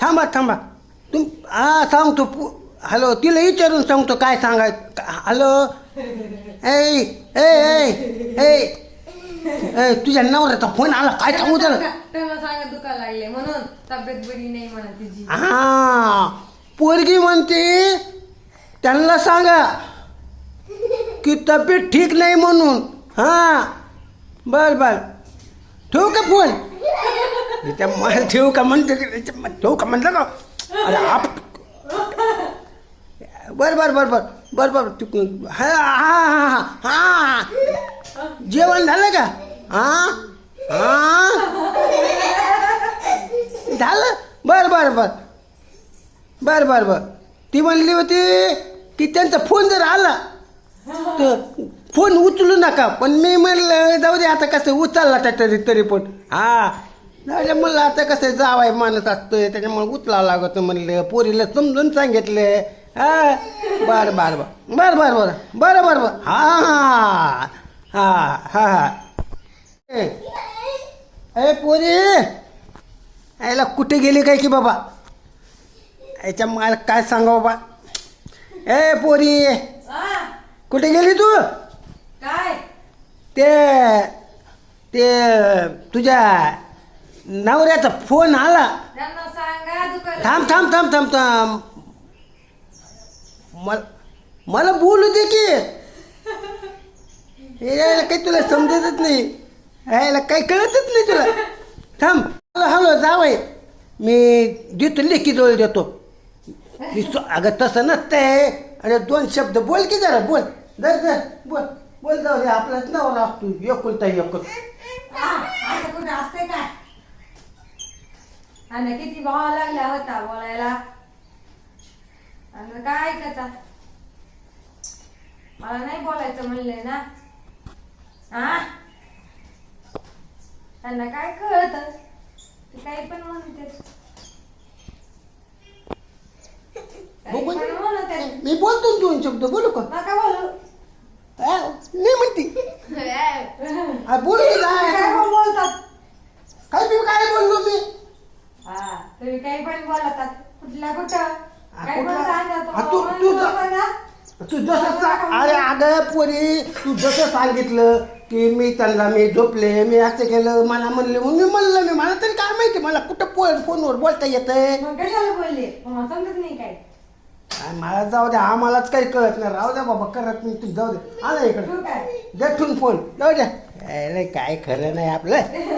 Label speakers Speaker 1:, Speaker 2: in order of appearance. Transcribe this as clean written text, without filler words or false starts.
Speaker 1: थांबा थांबा तुम हा सांगतो हॅलो तिला विचारून सांगतो काय सांगाय हॅलो ए ए ए ए तुझ्या नवऱ्याचा फोन आला काय सांगू त्याला
Speaker 2: त्यांना सांगा दुखा लागले म्हणून तब्येत बरी नाही म्हणा तिची.
Speaker 1: हा पोरगी म्हणते त्यांना सांगा की तब्येत ठीक नाही म्हणून. हां बर बर ठेवू का फोन त्याच्या मला ठेवू का म्हणते ठेवू का म्हणलं का अरे आप बर बर बर बर बर बर तू हा हा हा हा जेवण झालं का हां हां झालं बर बर बर बर बर बर ती म्हणली होती की त्यांचा फोन जर आला तर फोन उचलू नका पण मी म्हणलं जाऊ दे आता कसं उचलला तरी पण हा जाऊ म्हणलं आता कसं जावाय माणूस असतोय त्याच्यामुळे उचलावं लागतं म्हणलं पोरीला समजून सांगितलं हा बर बर बर बर बर बर बरं बरं बरं हां हां हां हां हां ए पोरी यायला कुठे गेली काय की बाबा याच्या मला काय सांगा बाबा ए पोरी कुठे गेली तू
Speaker 2: काय
Speaker 1: ते ते तुझ्या नवऱ्याचा फोन आला
Speaker 2: त्यांना सांगा दुखा
Speaker 1: थांब थांब थांब थांब थांब मला बोलू दे की हे यायला काही तुला समजतच नाही यायला काही कळतच नाही तुला थांब हॅलो हॅलो जावय मी देतो लेखीजवळ देतो अगं तसं नसतंय अरे दोन शब्द बोल की जरा बोल दर दर बोल बोल जाऊ दे आपलाच नवरा असतो एकुलता एकूण
Speaker 2: असं कुठे असते काय आणि किती भावा लागला होता बोलायला आणि काय ऐकता मला नाही बोलायचं म्हणलंय ना हा त्यांना काय कळत ते काही पण म्हणते
Speaker 1: मी बोलतो ना दोन शब्द बोलू का
Speaker 2: नका बोलू
Speaker 1: नाही म्हणती बोलू की
Speaker 2: काय पण बोलतात
Speaker 1: काय मी काय बोललो मी
Speaker 2: हा तुम्ही काही पण बोलतात कुठल्या कुठं काही पण
Speaker 1: तू जसं अरे अगं पोरी तू जसं सांगितलं की मी त्यांना मी झोपले मी असं केलं मला म्हणले म्हणून मी म्हणलं मी मला तरी काय माहिती मला कुठं फोनवर बोलता येतंय
Speaker 2: मग कशाला बोलले समजत नाही काय
Speaker 1: मला जाऊ द्या आम्हालाच काही कळत नाही राहू द्या बाबा करत नाही तू जाऊ दे आला इकडे
Speaker 2: काय
Speaker 1: दे ठेवून फोन जाऊ द्या काय खरं नाही आपलं